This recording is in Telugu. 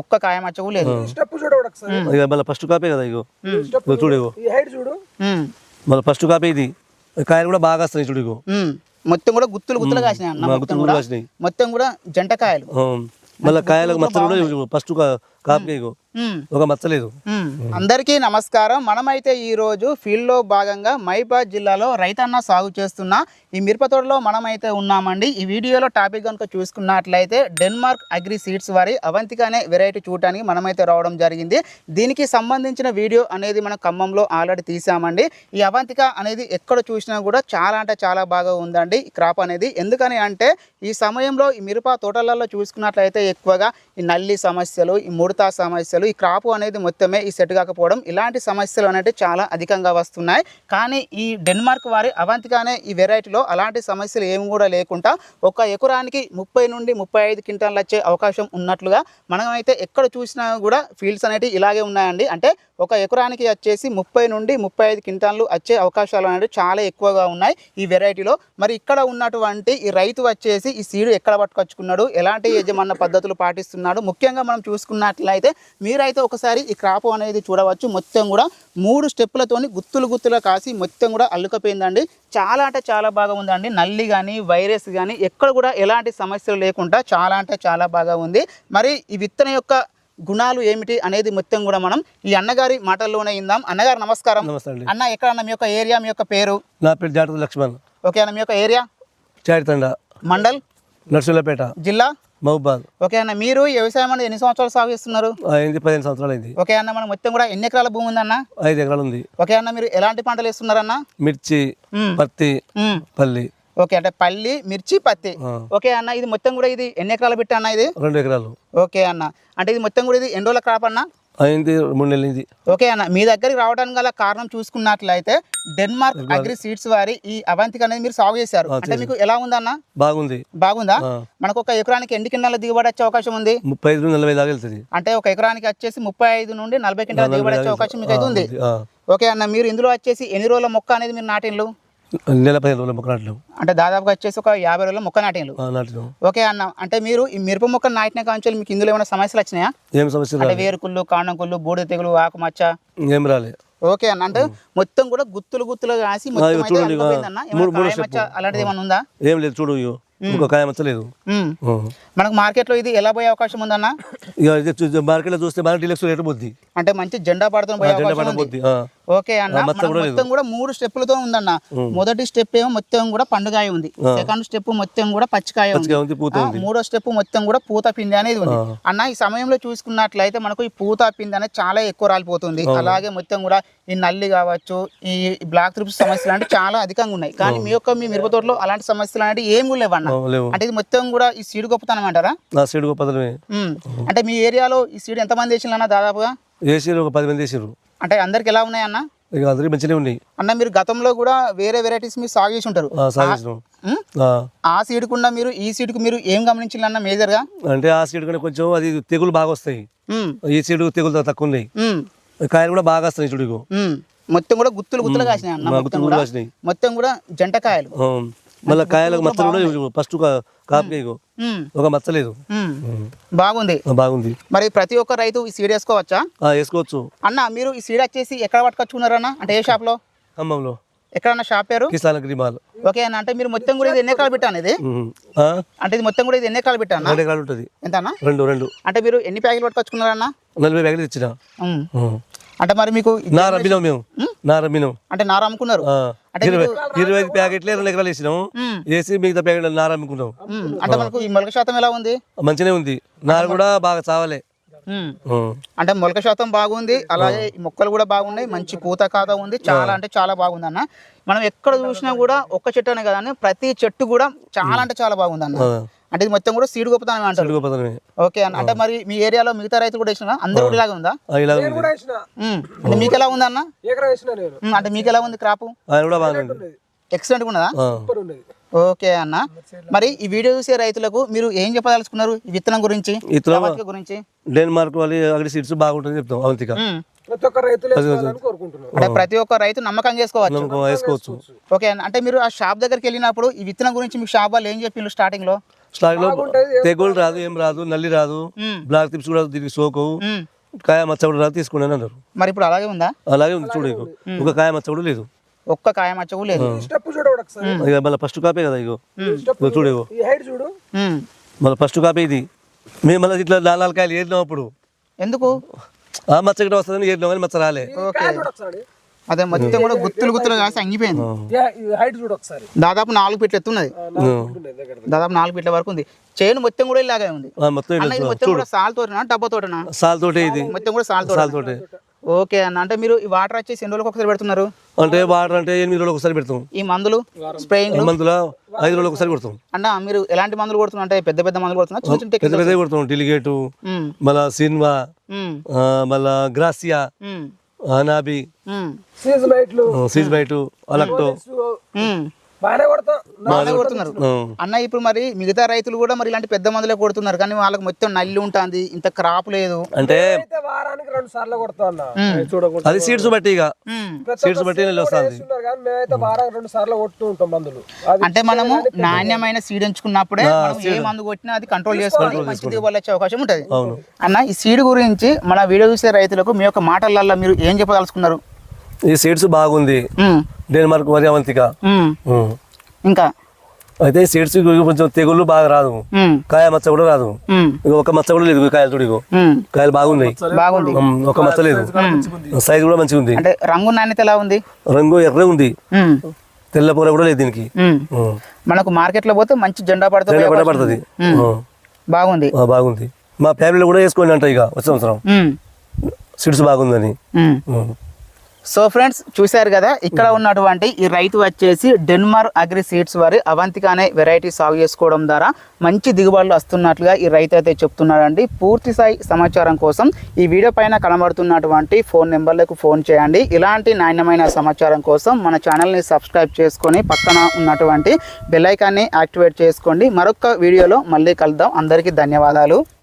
ఒక్క కాయ మచ్చ కూడా లేదు. స్టెప్ చూడవడ ఒకసారి ఇక మళ్ళీ ఫస్ట్ కాపే కదా ఇగో చూడు ఇగో ఈ హైట్ చూడు మళ్ళీ ఫస్ట్ కాపే ఇది కాయలు కూడా బాగా వస్తాయి చూడు ఇగో మొత్తం కూడా గుత్తులు గుత్తులు కాసినాయి అన్న, మొత్తం కూడా జంట కాయలు. మళ్ళీ కాయలకు మచ్చలు కూడా ఫస్ట్ కాపే ఇగో ఒక మచ్చలేదు. అందరికీ నమస్కారం. మనమైతే ఈ రోజు ఫీల్డ్ లో భాగంగా మహిబాద్ జిల్లాలో రైతన్న సాగు చేస్తున్న ఈ మిరప తోటలో మనమైతే ఉన్నామండి. ఈ వీడియోలో టాపిక్ కనుక చూసుకున్నట్లయితే డెన్మార్క్ అగ్రి సీడ్స్ వారి అవంతిక అనే వెరైటీ చూడటానికి మనమైతే రావడం జరిగింది. దీనికి సంబంధించిన వీడియో అనేది మనం ఖమ్మంలో ఆల్రెడీ తీసామండి. ఈ అవంతిక అనేది ఎక్కడ చూసినా కూడా చాలా అంటే చాలా బాగా ఉందండి ఈ క్రాప్ అనేది. ఎందుకని అంటే ఈ సమయంలో ఈ మిరప తోటలలో చూసుకున్నట్లయితే ఎక్కువగా ఈ నల్లి సమస్యలు, ఈ ముడత సమస్యలు, ఈ క్రాప్ అనేది మొత్తమే ఈ సెట్ కాకపోవడం, ఇలాంటి సమస్యలు అనేవి చాలా అధికంగా వస్తున్నాయి. కానీ ఈ డెన్మార్క్ వారి అవంతిక అనే ఈ వెరైటీలో అలాంటి సమస్యలు ఏమి కూడా లేకుండా ఒక ఎకరానికి 30 నుండి 35 క్వింటాలు వచ్చే అవకాశం ఉన్నట్లుగా మనమైతే ఎక్కడ చూసినా కూడా ఫీల్డ్స్ అనేవి ఇలాగే ఉన్నాయండి. అంటే ఒక ఎకరానికి వచ్చేసి 30 నుండి 35 క్వింటాలు వచ్చే అవకాశాలు అనేవి చాలా ఎక్కువగా ఉన్నాయి ఈ వెరైటీలో. మరి ఇక్కడ ఉన్నటువంటి ఈ రైతు వచ్చేసి ఈ సీడ్ ఎక్కడ పట్టుకొచ్చుకున్నాడు, ఎలాంటి యజమాన పద్ధతులు పాటిస్తున్నాడు, ముఖ్యంగా మనం చూసుకున్నట్లయితే మీరైతే ఒకసారి ఈ క్రాప్ అనేది చూడవచ్చు. మొత్తం కూడా 3 స్టెప్పులతోని గుత్తులు గుత్తులు కాసి మొత్తం కూడా అల్లుకపోయిందండి. చాలా అంటే చాలా బాగా ఉందండి. నల్లి కానీ వైరస్ కానీ ఎక్కడ కూడా ఎలాంటి సమస్యలు లేకుండా చాలా అంటే చాలా బాగా ఉంది. మరి ఈ విత్తనం యొక్క గుణాలు ఏమిటి అనేది మొత్తం కూడా మనం ఈ అన్నగారి మాటల్లోనే ఇందాం. అన్నగారు నమస్కారం. అన్న ఎక్కడన్నా మీ యొక్క ఏరియా, మీ యొక్క పేరు? నా పేరు జాటూరు లక్ష్మణ్. ఓకే అన్న, మీ యొక్క ఏరియా? చారితండ మండల్ నర్సులపేట, జిల్లా మహబూబాద్. ఓకే అన్న, మీరు వ్యవసాయం అనేది ఎన్ని సంవత్సరాలు సాగు చేస్తున్నారు? 15 సంవత్సరాలు అయింది. ఓకే అన్న, మనం మొత్తం కూడా ఎన్ని ఎకరాల భూమి ఉందన్న? 5 ఎకరాలు ఉంది. ఓకే అన్న, మీరు ఎలాంటి పంటలు వేస్తున్నారన్న? మిర్చి, పత్తి, పల్లి. ఓకే, అంటే పల్లి, మిర్చి, పత్తి. ఓకే అన్న, ఇది మొత్తం కూడా ఇది ఎన్ని ఎకరాలు పెట్టి అన్న? ఇది 2 ఎకరాలు. ఓకే అన్న, అంటే ఇది మొత్తం కూడా ఇది ఎన్ని రోజుల క్రాప్ అన్న? అయింది 3 నెలలు అయింది. ఓకే అన్న, మీ దగ్గరికి రావడానికి గల కారణం చూసుకున్నట్లయితే డెన్మార్క్ అగ్రి సీడ్స్ వారి ఈ అవంతిక అనేది మీరు సాగు చేశారు. అంటే మీకు ఎలా ఉందన్న? బాగుంది. బాగుందా? మనకు ఒక ఎకరానికి ఎన్ని కింటాల దిగుబడి వచ్చే అవకాశం ఉంది? 35 నుండి 40 దాకా వెళ్తుంది. అంటే ఒక ఎకరానికి వచ్చేసి 35 నుండి 40 క్వింటాల దిగుబడి వచ్చే అవకాశం మీకు అయితే ఉంది. ఓకే అన్న, మీరు ఇందులో వచ్చేసి ఎన్ని రోజుల మొక్క అనేది మీరు నాటిన్లు? నెల 15 రోజుల మొక్క నాటలేము. అంటే దాదాపుగా వచ్చేసి ఒక 50 రోజుల మొక్క నాటిన్లు. ఓకే అన్న, అంటే మీరు ఈ మిరప మొక్క నాటిన కాంచెలు మీకు ఇందులో ఏమైనా సమస్యలు వచ్చినాయా? ఏం సమస్య? అంటే వేరుకుళ్ళు, కాండం కుళ్ళు, బూడిద తెగులు, ఆకుమచ్చ ఏం రాలే. ఓకే అన్న, అంటే మొత్తం కూడా గుత్తులు గుత్తులు కాసి అలాంటిది ఏమన్నా ఉందా? ఏం లేదు, చూడు ఇంకో కాయ మచ్చలేదు. మనకు మార్కెట్ లో ఇది ఎలా పోయే అవకాశం ఉందన్న? మార్కెట్ లో చూస్తే డీలక్స్ రేటు పోద్ది, అంటే మంచి జెండా పడుతున్న పోయే అవకాశం ఉంది. ఓకే అన్న, మొత్తం కూడా 3 స్టెప్పులతో ఉందన్న. మొదటి స్టెప్ ఏమో మొత్తం కూడా పండుగాయ ఉంది, సెకండ్ స్టెప్ మొత్తం కూడా పచ్చికాయ ఉంది, 3వ స్టెప్ మొత్తం కూడా పూత పిండి అనేది ఉంది. అన్న ఈ సమయంలో చూసుకున్నట్లయితే మనకు ఈ పూత పిండి అనేది చాలా ఎక్కువ రాలిపోతుంది. అలాగే మొత్తం కూడా ఈ నల్లి కావచ్చు, ఈ బ్లాక్ త్రిప్స్ సమస్యలు అంటే చాలా అధికంగా ఉన్నాయి. కానీ మీ మిరప తోటలో అలాంటి సమస్యలు అంటే ఏమి లేవన్న. అంటే ఇది మొత్తం కూడా ఈ సీడ్ గొప్పతనం అంటారా? సీడ్ గొప్పతనమే. అంటే మీ ఏరియాలో ఈ సీడ్ ఎంత మంది వేసినా దాదాపుగా? ఒక 10 మంది వేసారు. అంటే అందరికి ఎలా ఉన్నాయి అన్న? అందరికి మంచిగా ఉన్నాయి అన్న. మీరు గతంలో కూడా వేరే వెరైటీస్ మీరు సాగు చేసి ఉంటారు. ఆ సీడ్ కుండా మీరు ఈ సీడ్ కు మీరు ఏం గమనించాలి అన్న మేజర్ గా? అంటే ఆ సీడ్ కన్నా కొంచెం అది తెగులు బాగా వస్తాయి, ఈ సీడ్ తెగులు తక్కువ ఉన్నాయి, కాయలు కూడా బాగా వస్తాయి. చూడు మొత్తం కూడా గుత్తులు గుత్తులు కాసినాయి అన్న, మొత్తం కూడా జంట కాయలు. మళ్ళీ కాయలకు మచ్చలు కూడా ఫస్ట్ కాపే ఒక మచ్చలేదు. బాగుంది, బాగుంది. మరి ప్రతి ఒక్క రైతు ఈ సీడ్ వేసుకోవచ్చా? వేసుకోవచ్చు అన్న. మీరు ఈ సీడ్ వచ్చేసి ఎక్కడ పట్టుకొచ్చుకున్నారన్న? అంటే ఏ షాప్ లో? ఖమ్మంలో. ఎక్కడన్నా షాప్ పేరు? Kisan agri mall. ఓకే అన్న, అంటే మీరు మొత్తం కూడా ఇది ఎన్ని ఎకరాలు పెట్టాను? ఇది అంటే ఇది మొత్తం కూడా ఇది ఎన్ని ఎకరాలు పెట్టాను? 2 ఎకరాలు ఉంటుంది. ఎంత అన్న? 2. అంటే మీరు ఎన్ని ప్యాకెట్లు పట్టుకొచ్చుకున్నారన్న? 40 ప్యాకెట్లు ఇచ్చిన. అంటే మరి మీకు అంటే నార అమ్ముకున్నారు? 25 ప్యాకెట్లే 2 ఎకరాలు వేసినాం, వేసి మిగతా ప్యాకెట్ నార అమ్ముకున్నాం. అంటే మనకు ఈ మొలక శాతం ఎలా ఉంది? మంచిగా ఉంది, నార కూడా బాగా చావలే. అంటే మొలక శాతం బాగుంది, అలాగే మొక్కలు కూడా బాగున్నాయి, మంచి పూత కాదా ఉంది, చాలా అంటే చాలా బాగుంది అన్న. మనం ఎక్కడ చూసినా కూడా ఒక్క చెట్టు అనే కదా, ప్రతి చెట్టు కూడా చాలా అంటే చాలా బాగుంది అన్న. అంటే ఇది మొత్తం కూడా సీడ్ గొప్పతనం అంటారు. ఓకే అన్న, అంటే మరి మీ ఏరియాలో మిగతా రైతులు కూడా వేసిన అందరూ కూడా ఇలాగే ఉందా? అంటే మీకు ఎలా ఉంది అన్న? అంటే మీకు ఎలా ఉంది క్రాప్? ఎక్సలెంట్ ఉన్నదా? ఓకే అన్న, మరి ఈ వీడియో చూసే రైతులకు మీరు ఏం చెప్పదలుచుకున్నారు ఈ విత్తనం గురించి? డెన్మార్క్ అగ్రి సీడ్స్ బాగుంటుంది చెప్తాం. అవంతిక ప్రతి ఒక్క రైతు నమ్మకం చేసుకోవచ్చు. ఓకే, అంటే మీరు ఆ షాప్ దగ్గరికి వెళ్ళినప్పుడు ఈ విత్తనం గురించి మీకు షాప్ వాళ్ళు ఏం చెప్పిళ్ళు స్టార్టింగ్ లో? స్టాక్ లో తెగులు రాదు, ఏం రాదు, నల్లి రాదు, బ్లాక్ టిప్స్ కూడా దీనికి సోకవు, కాయ మచ్చ కూడా రాదు, తీసుకున్నాను అన్నారు. మరి ఇప్పుడు అలాగే ఉందా? అలాగే ఉంది చూడు, ఒక కాయ మచ్చ కూడా లేదు, ఒక్క కాయ మచ్చ కూడా లేదు. ఇక మళ్ళీ ఫస్ట్ కాపే కదా, ఇగో చూడు, ఇగో మళ్ళీ ఫస్ట్ కాపే ఇది. మేము మళ్ళీ ఇట్లా 4 కాయలు ఏరినాం అప్పుడు. ఎందుకు? ఆ మచ్చ గిట్ట వస్తుందని ఏరినాం కానీ మచ్చ రాలే. అదే మొత్తం కూడా గుత్తులు కాసి అంగిపోయింది. దాదాపు 4 ఫీట్ల ఎత్తున్నది, దాదాపు 4 ఫీట్ల వరకు ఉంది. చేను మొత్తం కూడా ఇలాగే ఉంది. మొత్తం కూడా సాల్ తోటనా, డబ్బా తోటనా? సాల్ తోటే ఇది, మొత్తం కూడా సాల్ తోటే. ఓకే అన్న, అంటే మీరు ఈ వాటర్ వచ్చేసి ఎన్ని రోజులకు ఒకసారి పెడుతున్నారు? అంటే వాటర్ అంటే 8 రోజులకు ఒకసారి పెడతాం. ఈ మందులు స్ప్రేయింగ్ మందులు 5 రోజులకు ఒకసారి పెడతాం. అన్న మీరు ఎలాంటి మందులు కొడుతున్నారు? అంటే పెద్ద పెద్ద మందులు కొడుతున్నారు, చిన్న చిన్న పెద్ద పెద్ద కొడతాం. డెలిగేటు, మళ్ళా సిన్వా, మళ్ళా గ్రాసియా, అనాబి, సీజ్ బైట్, అలక్టో బాగానే కొడుతున్నారు అన్న. ఇప్పుడు మరి మిగతా రైతులు కూడా మరి ఇలాంటి పెద్ద మందులే కొడుతున్నారు, కానీ వాళ్ళకి మొత్తం నల్లి ఉంటుంది, ఇంత క్రాప్ లేదు. అంటే వారానికి 2 సార్లు కొడతా. అది సీడ్స్ బట్టి, ఇక సీడ్స్ బట్టి నెల వస్తుంది. మేమైతే వారానికి 2 సార్లు కొడుతూ ఉంటాం మందులు. అంటే మనము నాణ్యమైన సీడ్ ఎంచుకున్నప్పుడే మనం ఏ మందు కొట్టినా అది కంట్రోల్ చేసుకోవాలి, మంచి దిగుబడి వచ్చే అవకాశం ఉంటది. అన్న ఈ సీడ్ గురించి మన వీడియో చూసే రైతులకు మీ యొక్క మాటలలో మీరు ఏం చెప్పదలుచుకున్నారు? ఈ సీడ్స్ బాగుంది, డెన్మార్క్ మరి అవంతిక. ఇంకా అయితే సీడ్స్ కొంచెం తెగుళ్ళు బాగా రాదు, కాయ మచ్చ కూడా రాదు, ఒక మచ్చ కూడా లేదు కాయలు. చూడు, కాయలు బాగున్నాయి, బాగుంది, ఒక మచ్చ లేదు, సైజ్ కూడా మంచిగా ఉంది. అంటే రంగు నాణ్యత ఎలా ఉంది? రంగు ఎర్ర ఉంది, తెల్ల పూర కూడా లేదు దీనికి. మనకు మార్కెట్ లో పోతే మంచి జెండా పడుతుంది. బాగుంది, బాగుంది. మా ఫ్యామిలీలో కూడా వేసుకోండి అంట ఇక వచ్చే సంవత్సరం సీడ్స్ బాగుందని. సో ఫ్రెండ్స్ చూశారు కదా, ఇక్కడ ఉన్నటువంటి ఈ రైతు వచ్చేసి డెన్మార్క్ అగ్రి సీడ్స్ వారి అవంతిక అనే వెరైటీ సాగు చేసుకోవడం ద్వారా మంచి దిగుబడులు వస్తున్నట్లుగా ఈ రైతు అయితే చెప్తున్నాడండి. పూర్తి స్థాయి సమాచారం కోసం ఈ వీడియో పైన కనబడుతున్నటువంటి ఫోన్ నెంబర్లకు ఫోన్ చేయండి. ఇలాంటి నాణ్యమైన సమాచారం కోసం మన ఛానల్ని సబ్స్క్రైబ్ చేసుకొని పక్కన ఉన్నటువంటి బెల్ ఐకాన్ని యాక్టివేట్ చేసుకోండి. మరొక వీడియోలో మళ్ళీ కలుద్దాం. అందరికీ ధన్యవాదాలు.